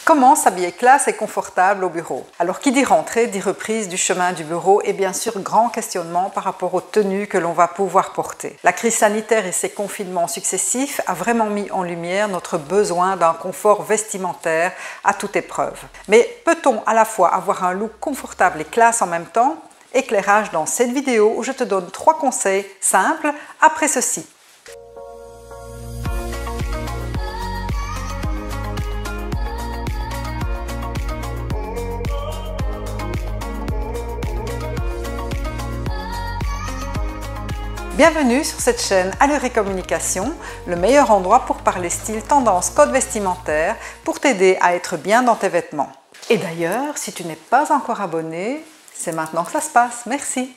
Comment s'habiller classe et confortable au bureau? Alors qui dit rentrée, dit reprise du chemin du bureau et bien sûr grand questionnement par rapport aux tenues que l'on va pouvoir porter. La crise sanitaire et ses confinements successifs a vraiment mis en lumière notre besoin d'un confort vestimentaire à toute épreuve. Mais peut-on à la fois avoir un look confortable et classe en même temps? Éclairage dans cette vidéo où je te donne 3 conseils simples après ceci. Bienvenue sur cette chaîne Allure et Communication, le meilleur endroit pour parler style, tendance, code vestimentaire, pour t'aider à être bien dans tes vêtements. Et d'ailleurs, si tu n'es pas encore abonné, c'est maintenant que ça se passe, merci.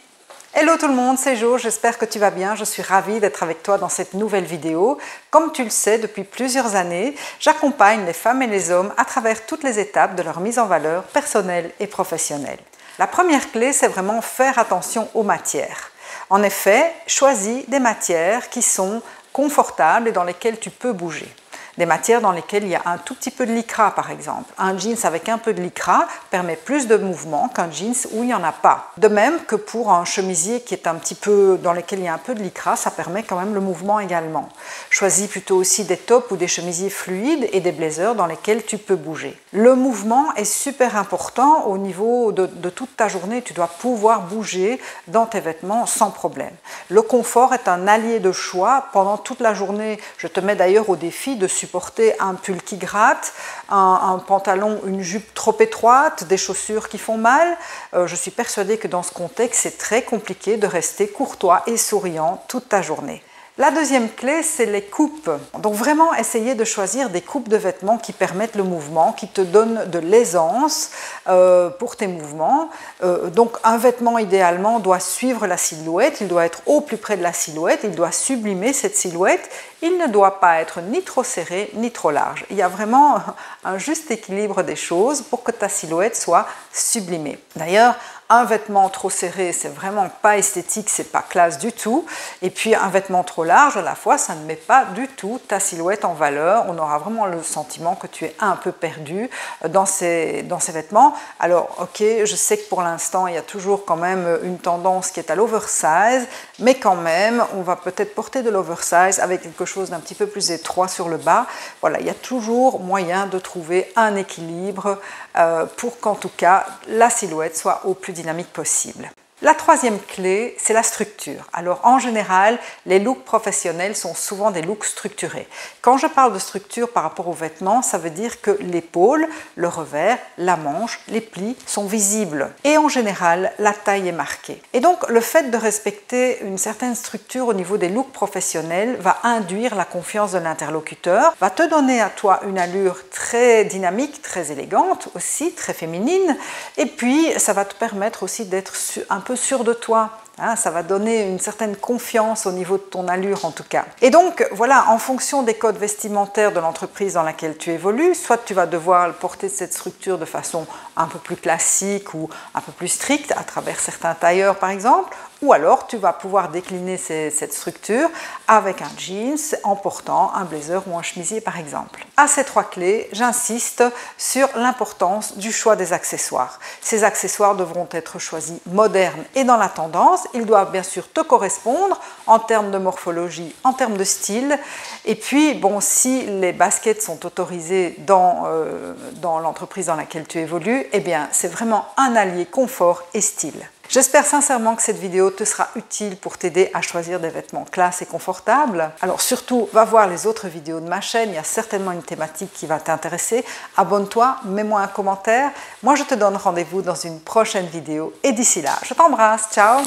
Hello tout le monde, c'est Jo, j'espère que tu vas bien, je suis ravie d'être avec toi dans cette nouvelle vidéo. Comme tu le sais, depuis plusieurs années, j'accompagne les femmes et les hommes à travers toutes les étapes de leur mise en valeur personnelle et professionnelle. La première clé, c'est vraiment faire attention aux matières. En effet, choisis des matières qui sont confortables et dans lesquelles tu peux bouger. Des matières dans lesquelles il y a un tout petit peu de lycra par exemple. Un jeans avec un peu de lycra permet plus de mouvement qu'un jeans où il n'y en a pas. De même que pour un chemisier qui est un petit peu dans lequel il y a un peu de lycra, ça permet quand même le mouvement également. Choisis plutôt aussi des tops ou des chemisiers fluides et des blazers dans lesquels tu peux bouger. Le mouvement est super important au niveau de toute ta journée. Tu dois pouvoir bouger dans tes vêtements sans problème. Le confort est un allié de choix. Pendant toute la journée, je te mets d'ailleurs au défi de supporter un pull qui gratte, un pantalon, une jupe trop étroite, des chaussures qui font mal. Je suis persuadée que dans ce contexte, c'est très compliqué de rester courtois et souriant toute ta journée. La deuxième clé, c'est les coupes. Donc vraiment, essayer de choisir des coupes de vêtements qui permettent le mouvement, qui te donnent de l'aisance pour tes mouvements. Donc un vêtement, idéalement, doit suivre la silhouette, il doit être au plus près de la silhouette, il doit sublimer cette silhouette. Il ne doit pas être ni trop serré, ni trop large. Il y a vraiment un juste équilibre des choses pour que ta silhouette soit sublimée. D'ailleurs, un vêtement trop serré, c'est vraiment pas esthétique, c'est pas classe du tout. Et puis un vêtement trop large, à la fois, ça ne met pas du tout ta silhouette en valeur. On aura vraiment le sentiment que tu es un peu perdu dans ces vêtements. Alors, ok, je sais que pour l'instant, il y a toujours quand même une tendance qui est à l'oversize, mais quand même, on va peut-être porter de l'oversize avec quelque chose d'un petit peu plus étroit sur le bas. Voilà, il y a toujours moyen de trouver un équilibre pour qu'en tout cas, la silhouette soit au plus dynamique possible. La troisième clé, c'est la structure. Alors en général, les looks professionnels sont souvent des looks structurés. Quand je parle de structure par rapport aux vêtements, ça veut dire que l'épaule, le revers, la manche, les plis sont visibles. Et en général, la taille est marquée. Et donc le fait de respecter une certaine structure au niveau des looks professionnels va induire la confiance de l'interlocuteur, va te donner à toi une allure très dynamique, très élégante aussi, très féminine. Et puis ça va te permettre aussi d'être un peu sûr de toi. Ça va donner une certaine confiance au niveau de ton allure en tout cas. Et donc voilà, en fonction des codes vestimentaires de l'entreprise dans laquelle tu évolues, soit tu vas devoir porter cette structure de façon un peu plus classique ou un peu plus stricte à travers certains tailleurs par exemple, ou alors tu vas pouvoir décliner cette structure avec un jeans en portant un blazer ou un chemisier par exemple. À ces 3 clés, j'insiste sur l'importance du choix des accessoires. Ces accessoires devront être choisis modernes et dans la tendance. Ils doivent bien sûr te correspondre en termes de morphologie, en termes de style. Et puis, bon, si les baskets sont autorisées dans l'entreprise dans laquelle tu évolues, eh bien, c'est vraiment un allié confort et style. J'espère sincèrement que cette vidéo te sera utile pour t'aider à choisir des vêtements classe et confortables. Alors surtout, va voir les autres vidéos de ma chaîne, il y a certainement une thématique qui va t'intéresser. Abonne-toi, mets-moi un commentaire. Moi, je te donne rendez-vous dans une prochaine vidéo et d'ici là, je t'embrasse, ciao!